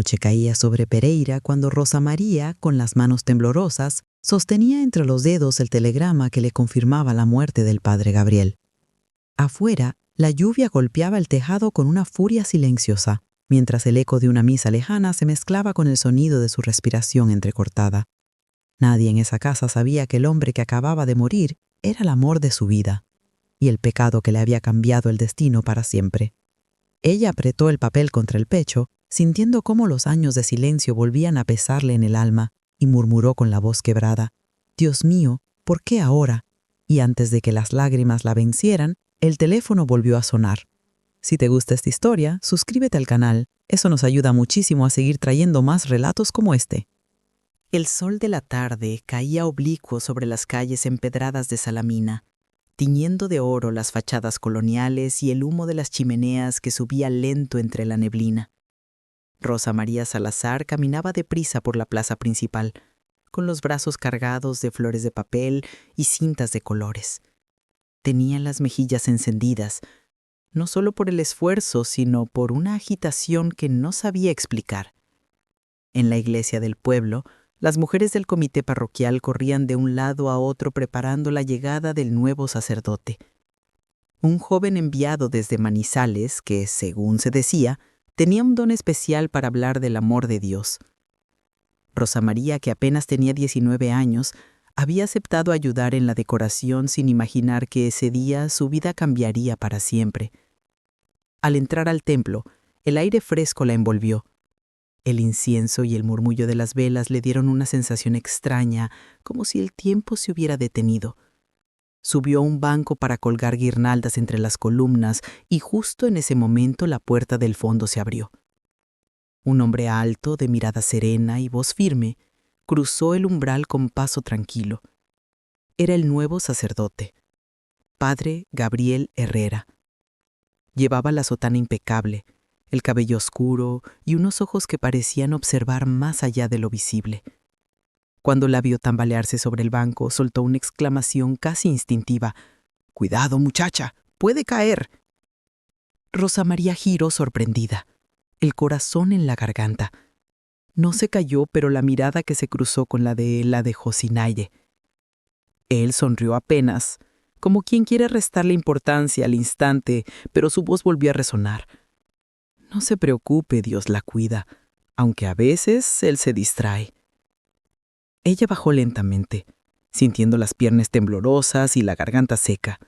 noche caía sobre Pereira cuando Rosa María, con las manos temblorosas, sostenía entre los dedos el telegrama que le confirmaba la muerte del padre Gabriel. Afuera, la lluvia golpeaba el tejado con una furia silenciosa, mientras el eco de una misa lejana se mezclaba con el sonido de su respiración entrecortada. Nadie en esa casa sabía que el hombre que acababa de morir era el amor de su vida, y el pecado que le había cambiado el destino para siempre. Ella apretó el papel contra el pecho, sintiendo cómo los años de silencio volvían a pesarle en el alma, y murmuró con la voz quebrada: «Dios mío, ¿por qué ahora?». Y antes de que las lágrimas la vencieran, el teléfono volvió a sonar. Si te gusta esta historia, suscríbete al canal. Eso nos ayuda muchísimo a seguir trayendo más relatos como este. El sol de la tarde caía oblicuo sobre las calles empedradas de Salamina, tiñendo de oro las fachadas coloniales y el humo de las chimeneas que subía lento entre la neblina. Rosa María Salazar caminaba deprisa por la plaza principal, con los brazos cargados de flores de papel y cintas de colores. Tenía las mejillas encendidas, no solo por el esfuerzo, sino por una agitación que no sabía explicar. En la iglesia del pueblo, las mujeres del comité parroquial corrían de un lado a otro preparando la llegada del nuevo sacerdote. Un joven enviado desde Manizales que, según se decía, tenía un don especial para hablar del amor de Dios. Rosa María, que apenas tenía 19 años, había aceptado ayudar en la decoración sin imaginar que ese día su vida cambiaría para siempre. Al entrar al templo, el aire fresco la envolvió. El incienso y el murmullo de las velas le dieron una sensación extraña, como si el tiempo se hubiera detenido. Subió a un banco para colgar guirnaldas entre las columnas y justo en ese momento la puerta del fondo se abrió. Un hombre alto, de mirada serena y voz firme, cruzó el umbral con paso tranquilo. Era el nuevo sacerdote, padre Gabriel Herrera. Llevaba la sotana impecable, el cabello oscuro y unos ojos que parecían observar más allá de lo visible. Cuando la vio tambalearse sobre el banco, soltó una exclamación casi instintiva: «¡Cuidado, muchacha! ¡Puede caer!». Rosa María giró sorprendida, el corazón en la garganta. No se cayó, pero la mirada que se cruzó con la de él la dejó sin aire. Él sonrió apenas, como quien quiere restarle importancia al instante, pero su voz volvió a resonar. «No se preocupe, Dios la cuida, aunque a veces él se distrae». Ella bajó lentamente, sintiendo las piernas temblorosas y la garganta seca.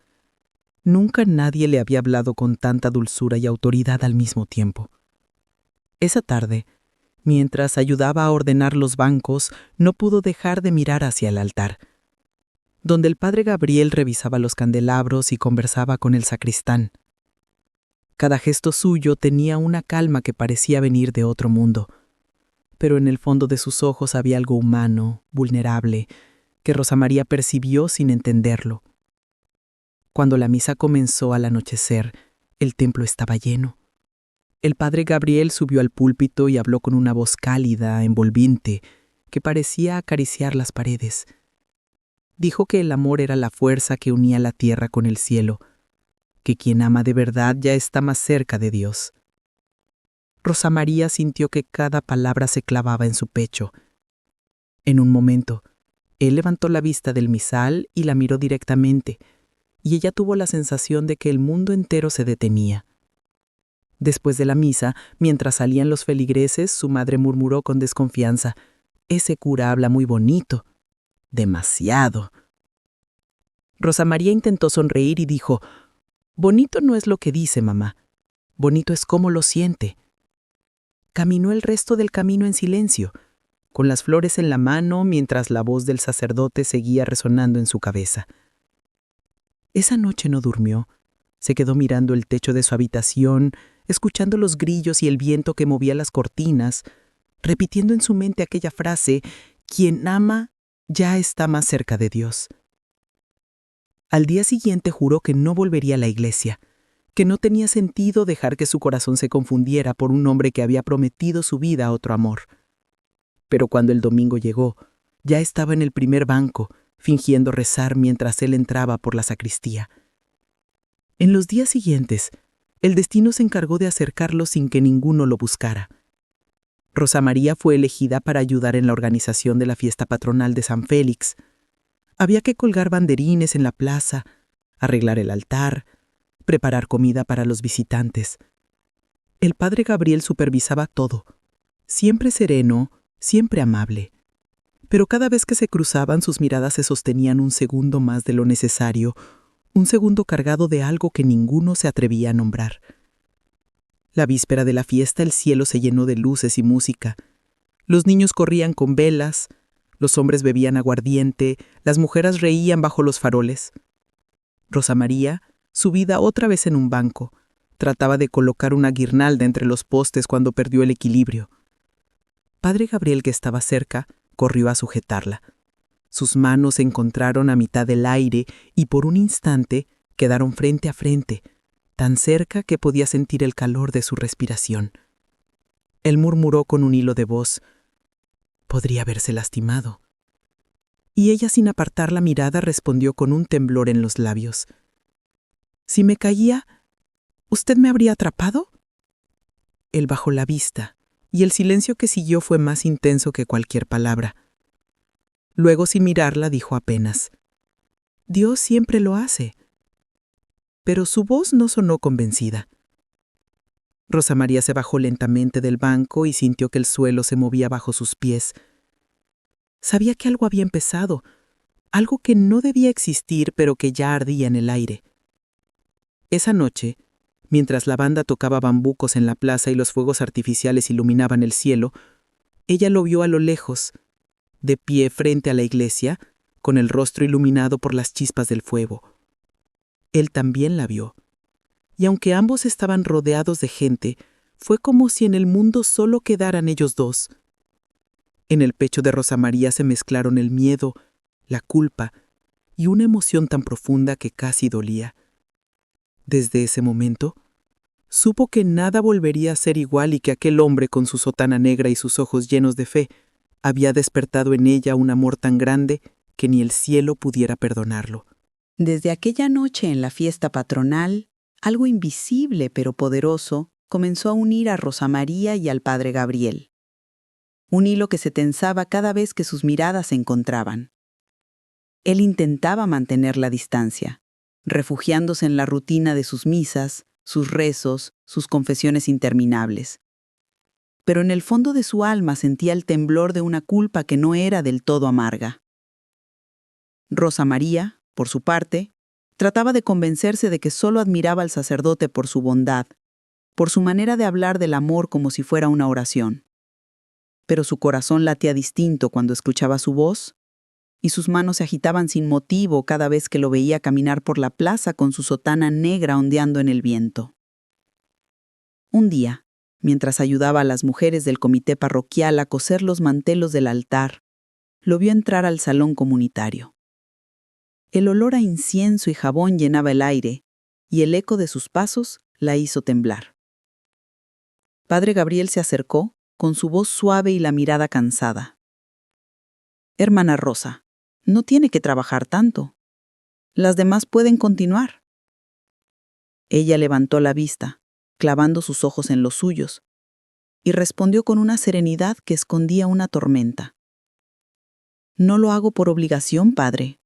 Nunca nadie le había hablado con tanta dulzura y autoridad al mismo tiempo. Esa tarde, mientras ayudaba a ordenar los bancos, no pudo dejar de mirar hacia el altar, donde el padre Gabriel revisaba los candelabros y conversaba con el sacristán. Cada gesto suyo tenía una calma que parecía venir de otro mundo, pero en el fondo de sus ojos había algo humano, vulnerable, que Rosa María percibió sin entenderlo. Cuando la misa comenzó al anochecer, el templo estaba lleno. El padre Gabriel subió al púlpito y habló con una voz cálida, envolvente, que parecía acariciar las paredes. Dijo que el amor era la fuerza que unía la tierra con el cielo, que quien ama de verdad ya está más cerca de Dios. Rosa María sintió que cada palabra se clavaba en su pecho. En un momento, él levantó la vista del misal y la miró directamente, y ella tuvo la sensación de que el mundo entero se detenía. Después de la misa, mientras salían los feligreses, su madre murmuró con desconfianza: «Ese cura habla muy bonito». «Demasiado». Rosa María intentó sonreír y dijo: «Bonito no es lo que dice, mamá. Bonito es cómo lo siente». Caminó el resto del camino en silencio, con las flores en la mano, mientras la voz del sacerdote seguía resonando en su cabeza. Esa noche no durmió. Se quedó mirando el techo de su habitación, escuchando los grillos y el viento que movía las cortinas, repitiendo en su mente aquella frase: «Quien ama ya está más cerca de Dios». Al día siguiente juró que no volvería a la iglesia, que no tenía sentido dejar que su corazón se confundiera por un hombre que había prometido su vida a otro amor. Pero cuando el domingo llegó, ya estaba en el primer banco, fingiendo rezar mientras él entraba por la sacristía. En los días siguientes, el destino se encargó de acercarlos sin que ninguno lo buscara. Rosa María fue elegida para ayudar en la organización de la fiesta patronal de San Félix. Había que colgar banderines en la plaza, arreglar el altar, preparar comida para los visitantes. El padre Gabriel supervisaba todo, siempre sereno, siempre amable. Pero cada vez que se cruzaban, sus miradas se sostenían un segundo más de lo necesario, un segundo cargado de algo que ninguno se atrevía a nombrar. La víspera de la fiesta el cielo se llenó de luces y música. Los niños corrían con velas, los hombres bebían aguardiente, las mujeres reían bajo los faroles. Rosa María, subida otra vez en un banco, trataba de colocar una guirnalda entre los postes cuando perdió el equilibrio. Padre Gabriel, que estaba cerca, corrió a sujetarla. Sus manos se encontraron a mitad del aire y por un instante quedaron frente a frente, tan cerca que podía sentir el calor de su respiración. Él murmuró con un hilo de voz: «Podría haberse lastimado». Y ella, sin apartar la mirada, respondió con un temblor en los labios: «Si me caía, ¿usted me habría atrapado?». Él bajó la vista, y el silencio que siguió fue más intenso que cualquier palabra. Luego, sin mirarla, dijo apenas: «Dios siempre lo hace». Pero su voz no sonó convencida. Rosa María se bajó lentamente del banco y sintió que el suelo se movía bajo sus pies. Sabía que algo había empezado, algo que no debía existir pero que ya ardía en el aire. Esa noche, mientras la banda tocaba bambucos en la plaza y los fuegos artificiales iluminaban el cielo, ella lo vio a lo lejos, de pie frente a la iglesia, con el rostro iluminado por las chispas del fuego. Él también la vio, y aunque ambos estaban rodeados de gente, fue como si en el mundo solo quedaran ellos dos. En el pecho de Rosa María se mezclaron el miedo, la culpa y una emoción tan profunda que casi dolía. Desde ese momento, supo que nada volvería a ser igual y que aquel hombre con su sotana negra y sus ojos llenos de fe había despertado en ella un amor tan grande que ni el cielo pudiera perdonarlo. Desde aquella noche en la fiesta patronal, algo invisible pero poderoso comenzó a unir a Rosa María y al padre Gabriel. Un hilo que se tensaba cada vez que sus miradas se encontraban. Él intentaba mantener la distancia, refugiándose en la rutina de sus misas, sus rezos, sus confesiones interminables. Pero en el fondo de su alma sentía el temblor de una culpa que no era del todo amarga. Rosa María, por su parte, trataba de convencerse de que solo admiraba al sacerdote por su bondad, por su manera de hablar del amor como si fuera una oración. Pero su corazón latía distinto cuando escuchaba su voz, y sus manos se agitaban sin motivo cada vez que lo veía caminar por la plaza con su sotana negra ondeando en el viento. Un día, mientras ayudaba a las mujeres del comité parroquial a coser los mantelos del altar, lo vio entrar al salón comunitario. El olor a incienso y jabón llenaba el aire, y el eco de sus pasos la hizo temblar. Padre Gabriel se acercó, con su voz suave y la mirada cansada. «Hermana Rosa, no tiene que trabajar tanto. Las demás pueden continuar». Ella levantó la vista, clavando sus ojos en los suyos, y respondió con una serenidad que escondía una tormenta. «No lo hago por obligación, padre.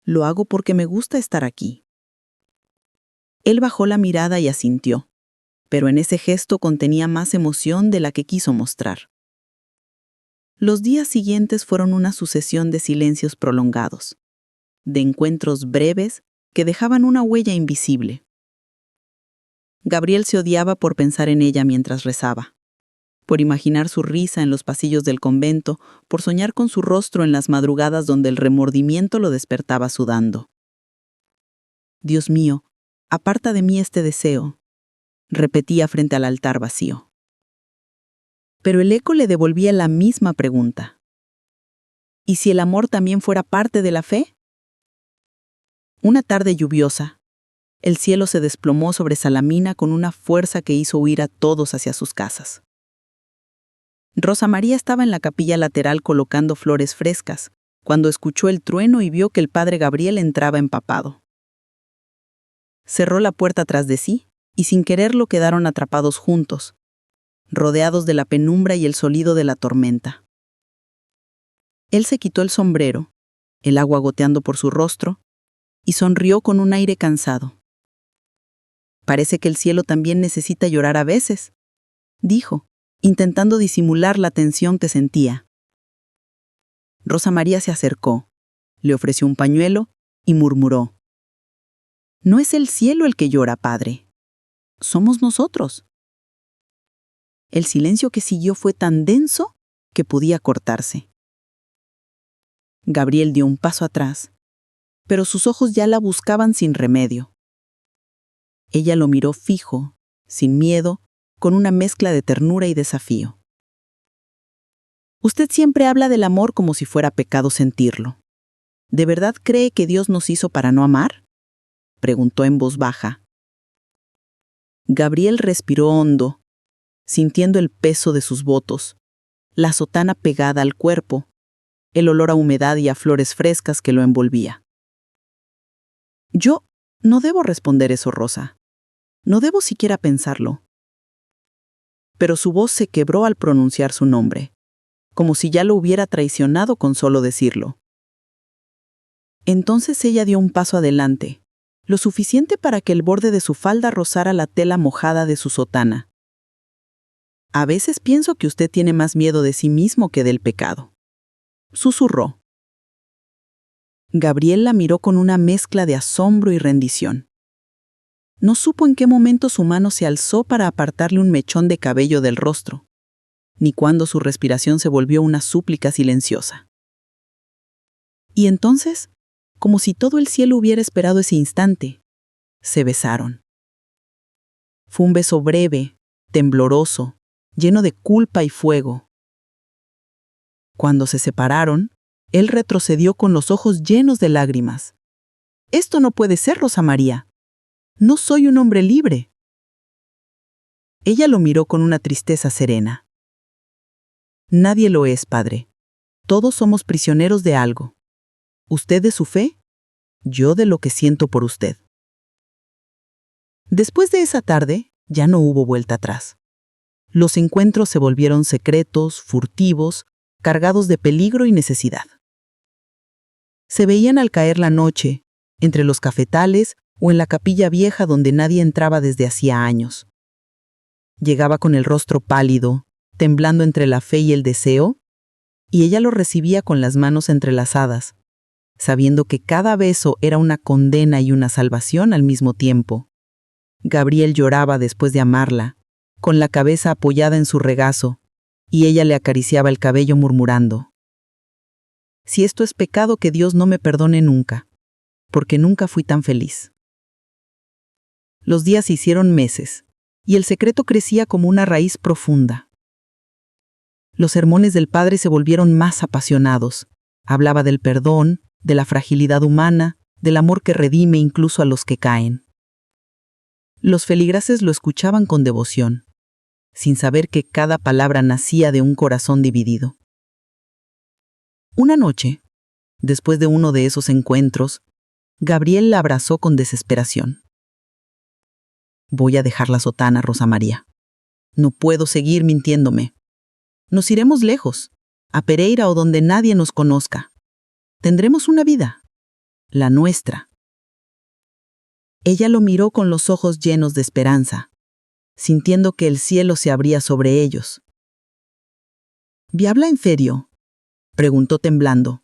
Lo hago porque me gusta estar aquí». Él bajó la mirada y asintió, pero en ese gesto contenía más emoción de la que quiso mostrar. Los días siguientes fueron una sucesión de silencios prolongados, de encuentros breves que dejaban una huella invisible. Gabriel se odiaba por pensar en ella mientras rezaba, por imaginar su risa en los pasillos del convento, por soñar con su rostro en las madrugadas donde el remordimiento lo despertaba sudando. «Dios mío, aparta de mí este deseo», repetía frente al altar vacío. Pero el eco le devolvía la misma pregunta. ¿Y si el amor también fuera parte de la fe? Una tarde lluviosa, el cielo se desplomó sobre Salamina con una fuerza que hizo huir a todos hacia sus casas. Rosa María estaba en la capilla lateral colocando flores frescas, cuando escuchó el trueno y vio que el padre Gabriel entraba empapado. Cerró la puerta tras de sí, y sin quererlo quedaron atrapados juntos, rodeados de la penumbra y el sonido de la tormenta. Él se quitó el sombrero, el agua goteando por su rostro, y sonrió con un aire cansado. «Parece que el cielo también necesita llorar a veces», dijo, intentando disimular la tensión que sentía. Rosa María se acercó, le ofreció un pañuelo y murmuró: «No es el cielo el que llora, padre. Somos nosotros». El silencio que siguió fue tan denso que podía cortarse. Gabriel dio un paso atrás, pero sus ojos ya la buscaban sin remedio. Ella lo miró fijo, sin miedo, con una mezcla de ternura y desafío. «Usted siempre habla del amor como si fuera pecado sentirlo. ¿De verdad cree que Dios nos hizo para no amar?», preguntó en voz baja. Gabriel respiró hondo, sintiendo el peso de sus votos, la sotana pegada al cuerpo, el olor a humedad y a flores frescas que lo envolvía. «Yo no debo responder eso, Rosa. No debo siquiera pensarlo». Pero su voz se quebró al pronunciar su nombre, como si ya lo hubiera traicionado con solo decirlo. Entonces ella dio un paso adelante, lo suficiente para que el borde de su falda rozara la tela mojada de su sotana. «A veces pienso que usted tiene más miedo de sí mismo que del pecado», susurró. Gabriel la miró con una mezcla de asombro y rendición. No supo en qué momento su mano se alzó para apartarle un mechón de cabello del rostro, ni cuándo su respiración se volvió una súplica silenciosa. Y entonces, como si todo el cielo hubiera esperado ese instante, se besaron. Fue un beso breve, tembloroso, lleno de culpa y fuego. Cuando se separaron, él retrocedió con los ojos llenos de lágrimas. «Esto no puede ser, Rosa María. No soy un hombre libre». Ella lo miró con una tristeza serena. «Nadie lo es, padre. Todos somos prisioneros de algo. Usted de su fe, yo de lo que siento por usted». Después de esa tarde, ya no hubo vuelta atrás. Los encuentros se volvieron secretos, furtivos, cargados de peligro y necesidad. Se veían al caer la noche, entre los cafetales o en la capilla vieja donde nadie entraba desde hacía años. Llegaba con el rostro pálido, temblando entre la fe y el deseo, y ella lo recibía con las manos entrelazadas, sabiendo que cada beso era una condena y una salvación al mismo tiempo. Gabriel lloraba después de amarla, con la cabeza apoyada en su regazo, y ella le acariciaba el cabello murmurando: «Si esto es pecado, que Dios no me perdone nunca, porque nunca fui tan feliz». Los días se hicieron meses, y el secreto crecía como una raíz profunda. Los sermones del padre se volvieron más apasionados. Hablaba del perdón, de la fragilidad humana, del amor que redime incluso a los que caen. Los feligreses lo escuchaban con devoción, sin saber que cada palabra nacía de un corazón dividido. Una noche, después de uno de esos encuentros, Gabriel la abrazó con desesperación. «Voy a dejar la sotana, Rosa María. No puedo seguir mintiéndome. Nos iremos lejos, a Pereira o donde nadie nos conozca. Tendremos una vida, la nuestra». Ella lo miró con los ojos llenos de esperanza, sintiendo que el cielo se abría sobre ellos. «¿Vi habla en serio?», preguntó temblando.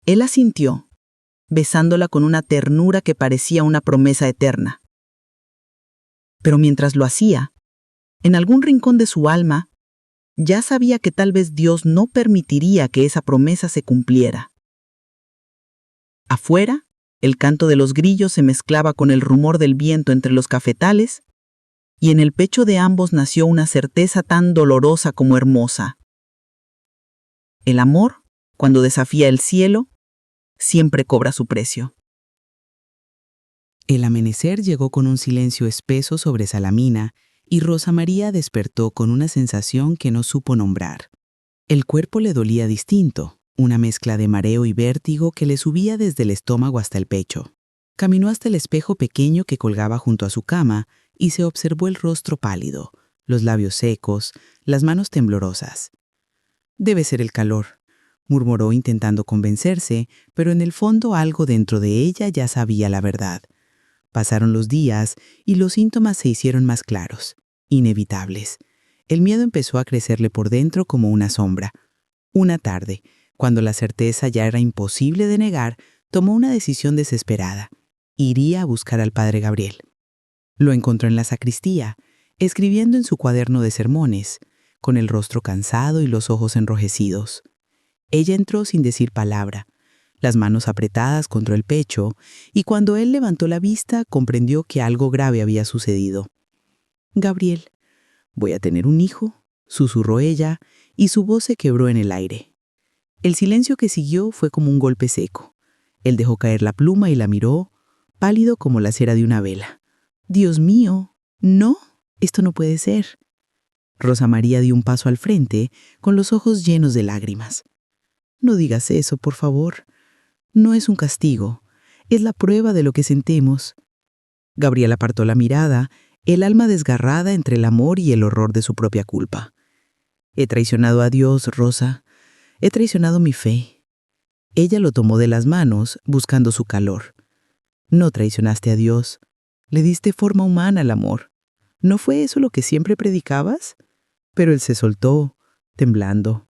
Él asintió, besándola con una ternura que parecía una promesa eterna. Pero mientras lo hacía, en algún rincón de su alma, ya sabía que tal vez Dios no permitiría que esa promesa se cumpliera. Afuera, el canto de los grillos se mezclaba con el rumor del viento entre los cafetales, y en el pecho de ambos nació una certeza tan dolorosa como hermosa. El amor, cuando desafía el cielo, siempre cobra su precio. El amanecer llegó con un silencio espeso sobre Salamina y Rosa María despertó con una sensación que no supo nombrar. El cuerpo le dolía distinto, una mezcla de mareo y vértigo que le subía desde el estómago hasta el pecho. Caminó hasta el espejo pequeño que colgaba junto a su cama y se observó el rostro pálido, los labios secos, las manos temblorosas. «Debe ser el calor», murmuró intentando convencerse, pero en el fondo algo dentro de ella ya sabía la verdad. Pasaron los días y los síntomas se hicieron más claros, inevitables. El miedo empezó a crecerle por dentro como una sombra. Una tarde, cuando la certeza ya era imposible de negar, tomó una decisión desesperada. Iría a buscar al padre Gabriel. Lo encontró en la sacristía, escribiendo en su cuaderno de sermones, con el rostro cansado y los ojos enrojecidos. Ella entró sin decir palabra, las manos apretadas contra el pecho, y cuando él levantó la vista comprendió que algo grave había sucedido. «Gabriel, voy a tener un hijo», susurró ella, y su voz se quebró en el aire. El silencio que siguió fue como un golpe seco. Él dejó caer la pluma y la miró, pálido como la cera de una vela. «Dios mío, no, esto no puede ser». Rosa María dio un paso al frente, con los ojos llenos de lágrimas. «No digas eso, por favor. No es un castigo, es la prueba de lo que sentimos». Gabriel apartó la mirada, el alma desgarrada entre el amor y el horror de su propia culpa. «He traicionado a Dios, Rosa. He traicionado mi fe». Ella lo tomó de las manos, buscando su calor. «No traicionaste a Dios. Le diste forma humana al amor. ¿No fue eso lo que siempre predicabas?». Pero él se soltó, temblando.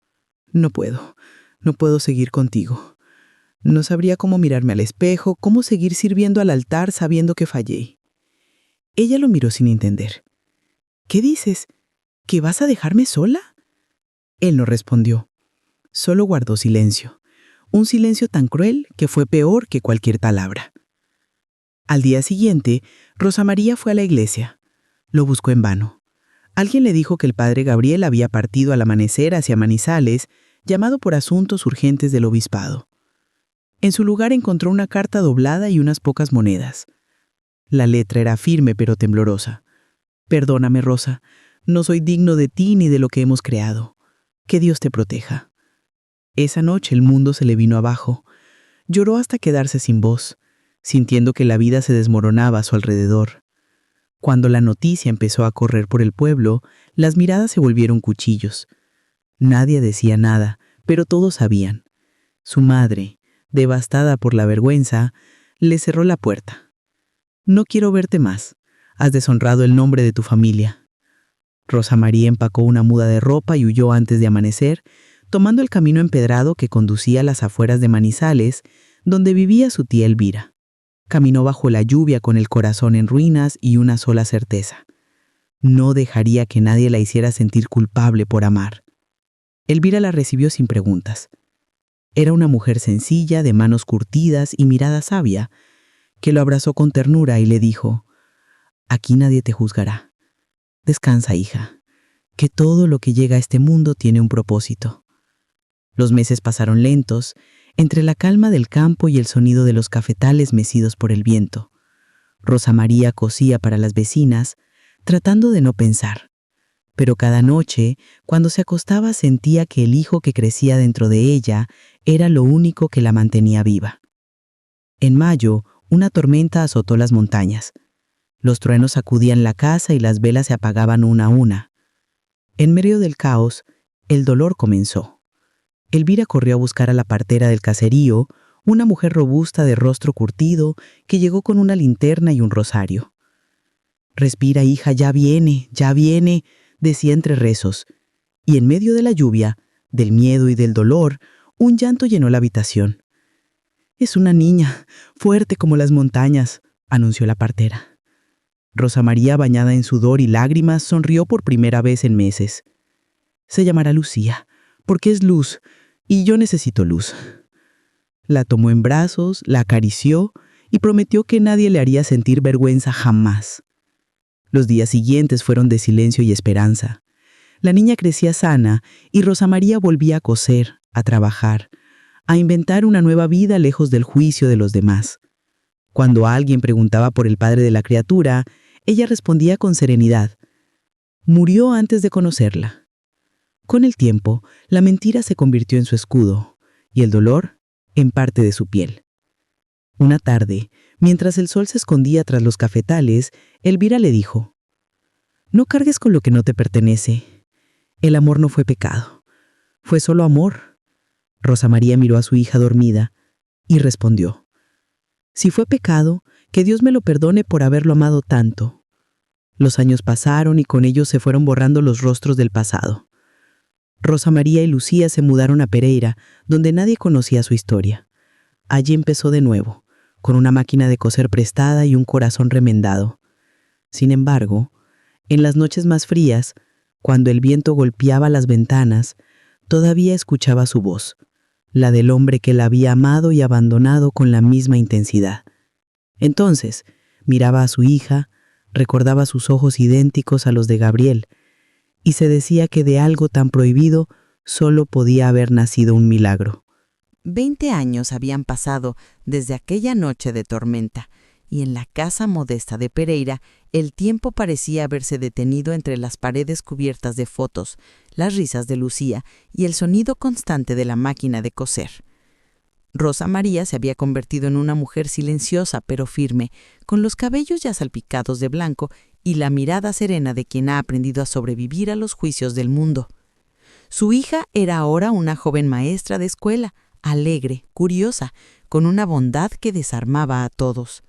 «No puedo seguir contigo. No sabría cómo mirarme al espejo, cómo seguir sirviendo al altar sabiendo que fallé». Ella lo miró sin entender. «¿Qué dices? ¿Que vas a dejarme sola?». Él no respondió. Solo guardó silencio. Un silencio tan cruel que fue peor que cualquier palabra. Al día siguiente, Rosa María fue a la iglesia. Lo buscó en vano. Alguien le dijo que el padre Gabriel había partido al amanecer hacia Manizales, llamado por asuntos urgentes del obispado. En su lugar encontró una carta doblada y unas pocas monedas. La letra era firme pero temblorosa. «Perdóname, Rosa, no soy digno de ti ni de lo que hemos creado. Que Dios te proteja». Esa noche el mundo se le vino abajo. Lloró hasta quedarse sin voz, sintiendo que la vida se desmoronaba a su alrededor. Cuando la noticia empezó a correr por el pueblo, las miradas se volvieron cuchillos. Nadie decía nada, pero todos sabían. Su madre, devastada por la vergüenza, le cerró la puerta. «No quiero verte más. Has deshonrado el nombre de tu familia». Rosa María empacó una muda de ropa y huyó antes de amanecer, tomando el camino empedrado que conducía a las afueras de Manizales, donde vivía su tía Elvira. Caminó bajo la lluvia con el corazón en ruinas y una sola certeza: no dejaría que nadie la hiciera sentir culpable por amar. Elvira la recibió sin preguntas. Era una mujer sencilla, de manos curtidas y mirada sabia, que lo abrazó con ternura y le dijo: «Aquí nadie te juzgará. Descansa, hija, que todo lo que llega a este mundo tiene un propósito». Los meses pasaron lentos, entre la calma del campo y el sonido de los cafetales mecidos por el viento. Rosa María cosía para las vecinas, tratando de no pensar. Pero cada noche, cuando se acostaba, sentía que el hijo que crecía dentro de ella era lo único que la mantenía viva. En mayo, una tormenta azotó las montañas. Los truenos sacudían la casa y las velas se apagaban una a una. En medio del caos, el dolor comenzó. Elvira corrió a buscar a la partera del caserío, una mujer robusta de rostro curtido que llegó con una linterna y un rosario. «Respira, hija, ya viene», decía entre rezos, y en medio de la lluvia, del miedo y del dolor, un llanto llenó la habitación. «Es una niña, fuerte como las montañas», anunció la partera. Rosa María, bañada en sudor y lágrimas, sonrió por primera vez en meses. «Se llamará Lucía, porque es luz, y yo necesito luz». La tomó en brazos, la acarició y prometió que nadie le haría sentir vergüenza jamás. Los días siguientes fueron de silencio y esperanza. La niña crecía sana y Rosa María volvía a coser, a trabajar, a inventar una nueva vida lejos del juicio de los demás. Cuando alguien preguntaba por el padre de la criatura, ella respondía con serenidad: «Murió antes de conocerla». Con el tiempo, la mentira se convirtió en su escudo y el dolor en parte de su piel. Una tarde, mientras el sol se escondía tras los cafetales, Elvira le dijo: No cargues con lo que no te pertenece. El amor no fue pecado. Fue solo amor. Rosa María miró a su hija dormida y respondió: si fue pecado, que Dios me lo perdone por haberlo amado tanto. Los años pasaron y con ellos se fueron borrando los rostros del pasado. Rosa María y Lucía se mudaron a Pereira, donde nadie conocía su historia. Allí empezó de nuevo, con una máquina de coser prestada y un corazón remendado. Sin embargo, en las noches más frías, cuando el viento golpeaba las ventanas, todavía escuchaba su voz, la del hombre que la había amado y abandonado con la misma intensidad. Entonces, miraba a su hija, recordaba sus ojos idénticos a los de Gabriel, y se decía que de algo tan prohibido solo podía haber nacido un milagro. 20 años habían pasado desde aquella noche de tormenta, y en la casa modesta de Pereira el tiempo parecía haberse detenido entre las paredes cubiertas de fotos, las risas de Lucía y el sonido constante de la máquina de coser. Rosa María se había convertido en una mujer silenciosa pero firme, con los cabellos ya salpicados de blanco y la mirada serena de quien ha aprendido a sobrevivir a los juicios del mundo. Su hija era ahora una joven maestra de escuela, alegre, curiosa, con una bondad que desarmaba a todos.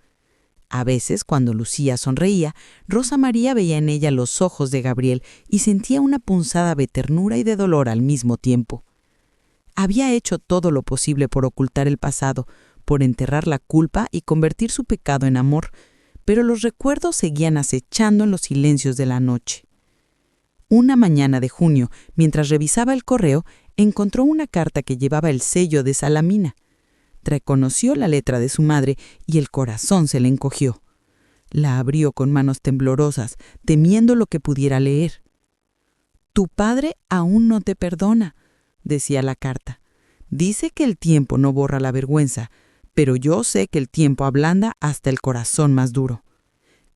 A veces, cuando Lucía sonreía, Rosa María veía en ella los ojos de Gabriel y sentía una punzada de ternura y de dolor al mismo tiempo. Había hecho todo lo posible por ocultar el pasado, por enterrar la culpa y convertir su pecado en amor, pero los recuerdos seguían acechando en los silencios de la noche. Una mañana de junio, mientras revisaba el correo, encontró una carta que llevaba el sello de Salamina. Reconoció la letra de su madre y el corazón se le encogió. La abrió con manos temblorosas, temiendo lo que pudiera leer. «Tu padre aún no te perdona», decía la carta. «Dice que el tiempo no borra la vergüenza, pero yo sé que el tiempo ablanda hasta el corazón más duro.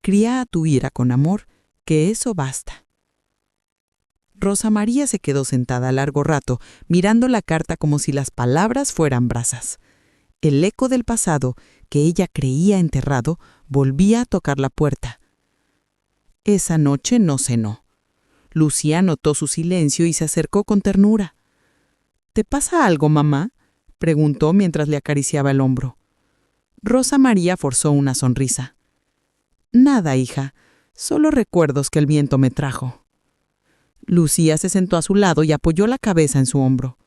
Cría a tu ira con amor, que eso basta». Rosa María se quedó sentada largo rato, mirando la carta como si las palabras fueran brasas. El eco del pasado, que ella creía enterrado, volvía a tocar la puerta. Esa noche no cenó. Lucía notó su silencio y se acercó con ternura. «¿Te pasa algo, mamá?», preguntó mientras le acariciaba el hombro. Rosa María forzó una sonrisa. «Nada, hija, solo recuerdos que el viento me trajo». Lucía se sentó a su lado y apoyó la cabeza en su hombro.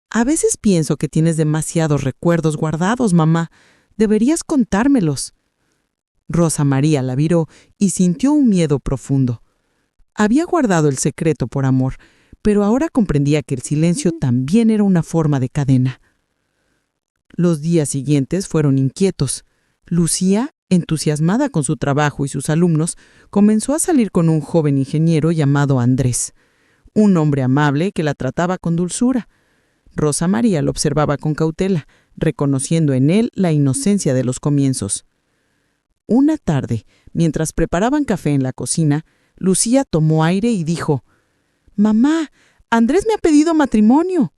«A veces pienso que tienes demasiados recuerdos guardados, mamá. Deberías contármelos». Rosa María la miró y sintió un miedo profundo. Había guardado el secreto por amor, pero ahora comprendía que el silencio también era una forma de cadena. Los días siguientes fueron inquietos. Lucía, entusiasmada con su trabajo y sus alumnos, comenzó a salir con un joven ingeniero llamado Andrés, un hombre amable que la trataba con dulzura. Rosa María lo observaba con cautela, reconociendo en él la inocencia de los comienzos. Una tarde, mientras preparaban café en la cocina, Lucía tomó aire y dijo: «Mamá, Andrés me ha pedido matrimonio».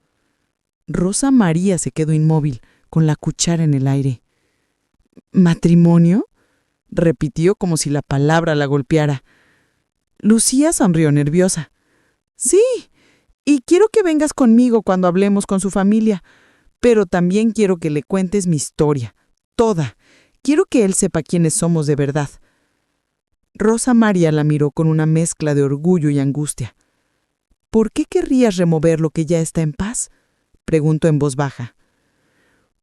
Rosa María se quedó inmóvil, con la cuchara en el aire. «¿Matrimonio?», repitió como si la palabra la golpeara. Lucía sonrió nerviosa. «Sí, y quiero que vengas conmigo cuando hablemos con su familia, pero también quiero que le cuentes mi historia, toda. Quiero que él sepa quiénes somos de verdad». Rosa María la miró con una mezcla de orgullo y angustia. «¿Por qué querrías remover lo que ya está en paz?», preguntó en voz baja.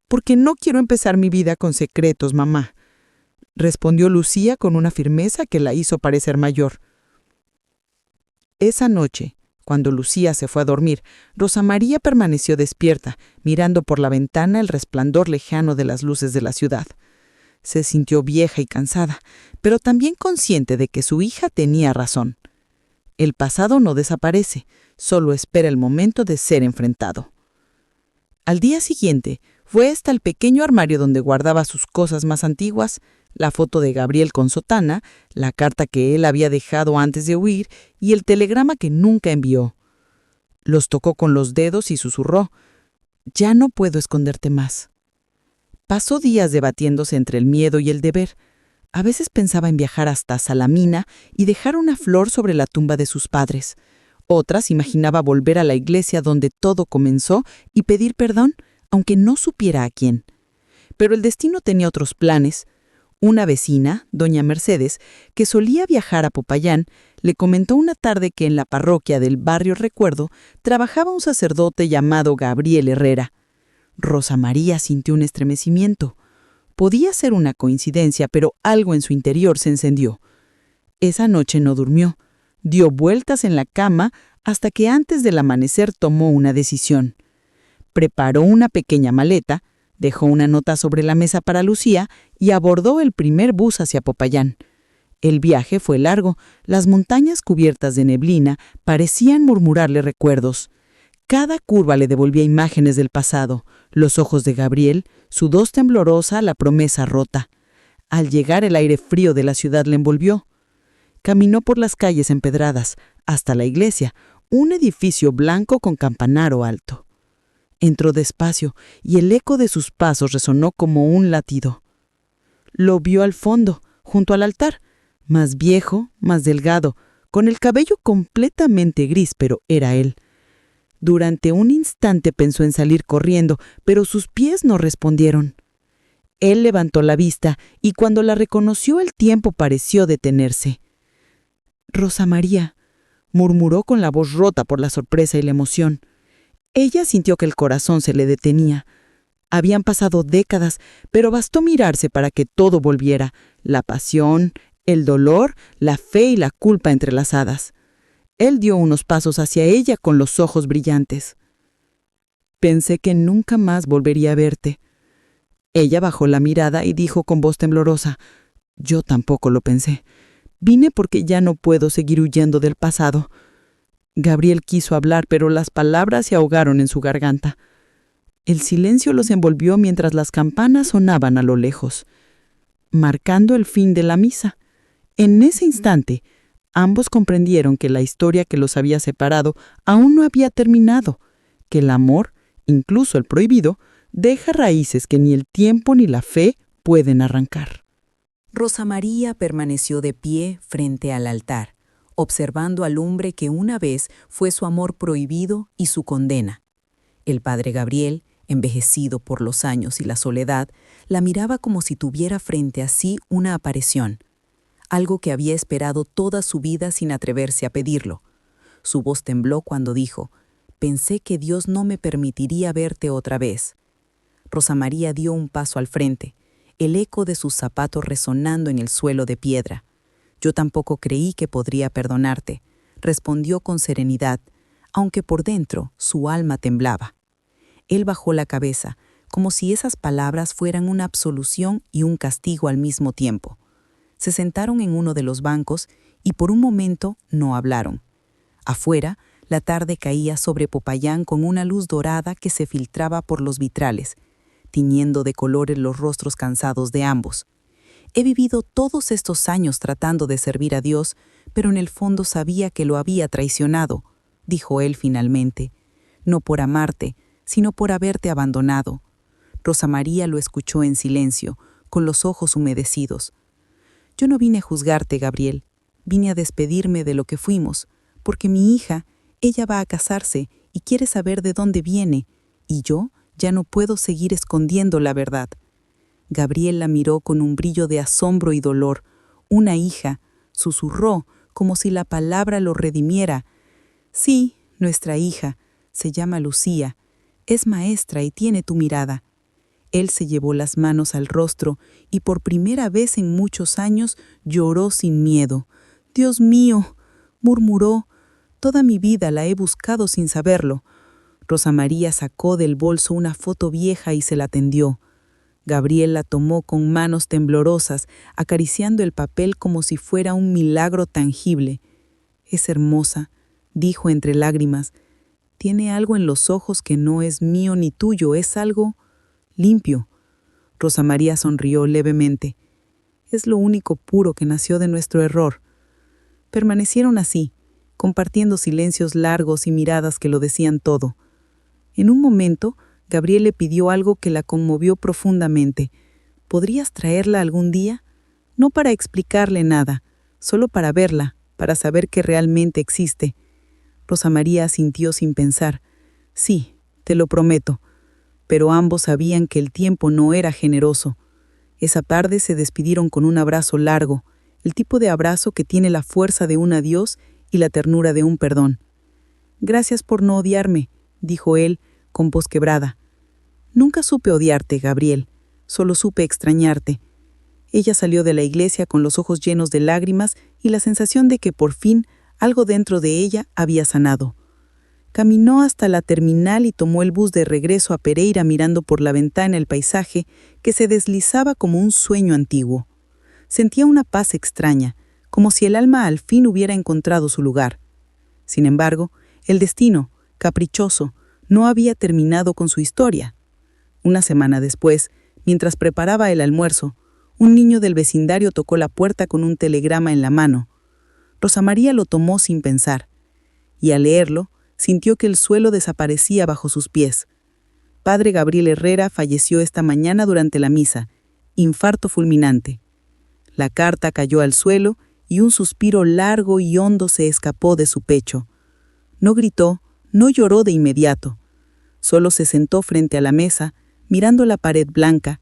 «Porque no quiero empezar mi vida con secretos, mamá», respondió Lucía con una firmeza que la hizo parecer mayor. Esa noche, cuando Lucía se fue a dormir, Rosa María permaneció despierta, mirando por la ventana el resplandor lejano de las luces de la ciudad. Se sintió vieja y cansada, pero también consciente de que su hija tenía razón. El pasado no desaparece, solo espera el momento de ser enfrentado. Al día siguiente, fue hasta el pequeño armario donde guardaba sus cosas más antiguas, la foto de Gabriel con sotana, la carta que él había dejado antes de huir y el telegrama que nunca envió. Los tocó con los dedos y susurró: «Ya no puedo esconderte más». Pasó días debatiéndose entre el miedo y el deber. A veces pensaba en viajar hasta Salamina y dejar una flor sobre la tumba de sus padres. Otras imaginaba volver a la iglesia donde todo comenzó y pedir perdón, aunque no supiera a quién. Pero el destino tenía otros planes. Una vecina, doña Mercedes, que solía viajar a Popayán, le comentó una tarde que en la parroquia del barrio Recuerdo trabajaba un sacerdote llamado Gabriel Herrera. Rosa María sintió un estremecimiento. Podía ser una coincidencia, pero algo en su interior se encendió. Esa noche no durmió. Dio vueltas en la cama hasta que antes del amanecer tomó una decisión. Preparó una pequeña maleta, dejó una nota sobre la mesa para Lucía y abordó el primer bus hacia Popayán. El viaje fue largo. Las montañas cubiertas de neblina parecían murmurarle recuerdos. Cada curva le devolvía imágenes del pasado, los ojos de Gabriel, su voz temblorosa, la promesa rota. Al llegar el aire frío de la ciudad le envolvió. Caminó por las calles empedradas, hasta la iglesia, un edificio blanco con campanario alto. Entró despacio y el eco de sus pasos resonó como un latido. Lo vio al fondo, junto al altar, más viejo, más delgado, con el cabello completamente gris, pero era él. Durante un instante pensó en salir corriendo, pero sus pies no respondieron. Él levantó la vista y cuando la reconoció el tiempo pareció detenerse. «Rosa María», murmuró con la voz rota por la sorpresa y la emoción. Ella sintió que el corazón se le detenía. Habían pasado décadas, pero bastó mirarse para que todo volviera, la pasión, el dolor, la fe y la culpa entrelazadas. Él dio unos pasos hacia ella con los ojos brillantes. «Pensé que nunca más volvería a verte». Ella bajó la mirada y dijo con voz temblorosa: «Yo tampoco lo pensé. Vine porque ya no puedo seguir huyendo del pasado». Gabriel quiso hablar, pero las palabras se ahogaron en su garganta. El silencio los envolvió mientras las campanas sonaban a lo lejos, marcando el fin de la misa. En ese instante, ambos comprendieron que la historia que los había separado aún no había terminado, que el amor, incluso el prohibido, deja raíces que ni el tiempo ni la fe pueden arrancar. Rosa María permaneció de pie frente al altar, observando al hombre que una vez fue su amor prohibido y su condena. El padre Gabriel, envejecido por los años y la soledad, la miraba como si tuviera frente a sí una aparición, algo que había esperado toda su vida sin atreverse a pedirlo. Su voz tembló cuando dijo: «Pensé que Dios no me permitiría verte otra vez». Rosa María dio un paso al frente, el eco de sus zapatos resonando en el suelo de piedra. «Yo tampoco creí que podría perdonarte», respondió con serenidad, aunque por dentro su alma temblaba. Él bajó la cabeza, como si esas palabras fueran una absolución y un castigo al mismo tiempo. Se sentaron en uno de los bancos y por un momento no hablaron. Afuera, la tarde caía sobre Popayán con una luz dorada que se filtraba por los vitrales, tiñendo de colores los rostros cansados de ambos. «He vivido todos estos años tratando de servir a Dios, pero en el fondo sabía que lo había traicionado», dijo él finalmente. «No por amarte, sino por haberte abandonado». Rosa María lo escuchó en silencio, con los ojos humedecidos. «Yo no vine a juzgarte, Gabriel. Vine a despedirme de lo que fuimos, porque mi hija, ella va a casarse y quiere saber de dónde viene, y yo ya no puedo seguir escondiendo la verdad». Gabriel la miró con un brillo de asombro y dolor. «Una hija», susurró, como si la palabra lo redimiera. «Sí, nuestra hija, se llama Lucía, es maestra y tiene tu mirada». Él se llevó las manos al rostro y por primera vez en muchos años lloró sin miedo. «Dios mío», murmuró, «toda mi vida la he buscado sin saberlo». Rosa María sacó del bolso una foto vieja y se la tendió. Gabriel la tomó con manos temblorosas, acariciando el papel como si fuera un milagro tangible. «Es hermosa», dijo entre lágrimas. «Tiene algo en los ojos que no es mío ni tuyo, es algo limpio». Rosa María sonrió levemente. «Es lo único puro que nació de nuestro error». Permanecieron así, compartiendo silencios largos y miradas que lo decían todo. En un momento, Gabriel le pidió algo que la conmovió profundamente. «¿Podrías traerla algún día? no para explicarle nada, solo para verla, para saber que realmente existe. Rosa María asintió sin pensar. Sí, te lo prometo. Pero ambos sabían que el tiempo no era generoso. Esa tarde se despidieron con un abrazo largo, el tipo de abrazo que tiene la fuerza de un adiós y la ternura de un perdón. Gracias por no odiarme, dijo él, con voz quebrada. Nunca supe odiarte, Gabriel, solo supe extrañarte. Ella salió de la iglesia con los ojos llenos de lágrimas y la sensación de que por fin algo dentro de ella había sanado. Caminó hasta la terminal y tomó el bus de regreso a Pereira mirando por la ventana el paisaje que se deslizaba como un sueño antiguo. Sentía una paz extraña, como si el alma al fin hubiera encontrado su lugar. Sin embargo, el destino, caprichoso, no había terminado con su historia. Una semana después, mientras preparaba el almuerzo, un niño del vecindario tocó la puerta con un telegrama en la mano. Rosa María lo tomó sin pensar, y al leerlo, sintió que el suelo desaparecía bajo sus pies. Padre Gabriel Herrera falleció esta mañana durante la misa, infarto fulminante. La carta cayó al suelo y un suspiro largo y hondo se escapó de su pecho. No gritó, no lloró de inmediato. Solo se sentó frente a la mesa, mirando la pared blanca,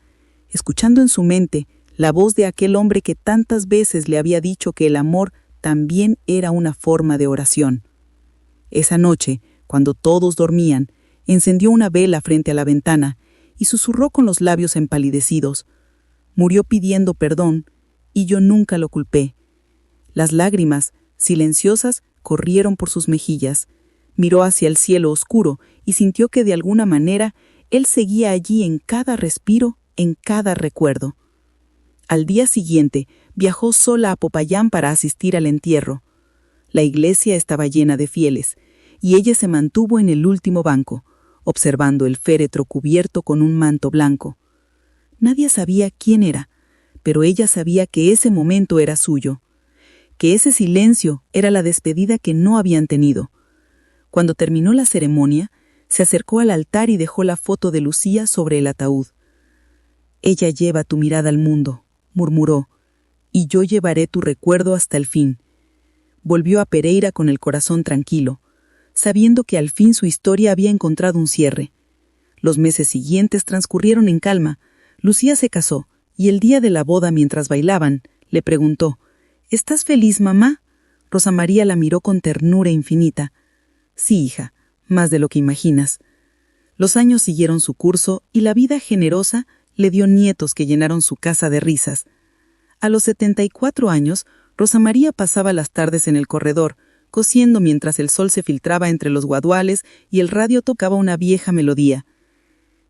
escuchando en su mente la voz de aquel hombre que tantas veces le había dicho que el amor también era una forma de oración. Esa noche, cuando todos dormían, encendió una vela frente a la ventana y susurró con los labios empalidecidos. Murió pidiendo perdón, y yo nunca lo culpé. Las lágrimas, silenciosas, corrieron por sus mejillas. Miró hacia el cielo oscuro y sintió que de alguna manera él seguía allí en cada respiro, en cada recuerdo. Al día siguiente, viajó sola a Popayán para asistir al entierro. La iglesia estaba llena de fieles, y ella se mantuvo en el último banco, observando el féretro cubierto con un manto blanco. Nadie sabía quién era, pero ella sabía que ese momento era suyo, que ese silencio era la despedida que no habían tenido. Cuando terminó la ceremonia, se acercó al altar y dejó la foto de Lucía sobre el ataúd. «Ella lleva tu mirada al mundo», murmuró, «y yo llevaré tu recuerdo hasta el fin». Volvió a Pereira con el corazón tranquilo, sabiendo que al fin su historia había encontrado un cierre. Los meses siguientes transcurrieron en calma. Lucía se casó, y el día de la boda, mientras bailaban, le preguntó, «¿Estás feliz, mamá?» Rosa María la miró con ternura infinita. «Sí, hija, más de lo que imaginas». Los años siguieron su curso y la vida generosa le dio nietos que llenaron su casa de risas. A los 74 años, Rosa María pasaba las tardes en el corredor, cosiendo mientras el sol se filtraba entre los guaduales y el radio tocaba una vieja melodía.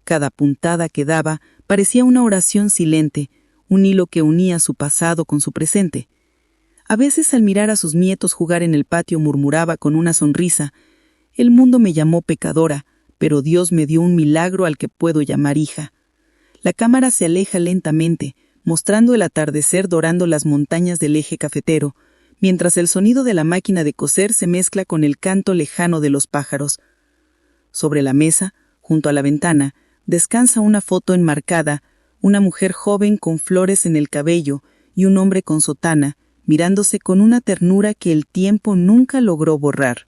Cada puntada que daba parecía una oración silente, un hilo que unía su pasado con su presente. A veces, al mirar a sus nietos jugar en el patio, murmuraba con una sonrisa, «El mundo me llamó pecadora, pero Dios me dio un milagro al que puedo llamar hija». La cámara se aleja lentamente, mostrando el atardecer dorando las montañas del eje cafetero, mientras el sonido de la máquina de coser se mezcla con el canto lejano de los pájaros. Sobre la mesa, junto a la ventana, descansa una foto enmarcada, una mujer joven con flores en el cabello y un hombre con sotana, mirándose con una ternura que el tiempo nunca logró borrar.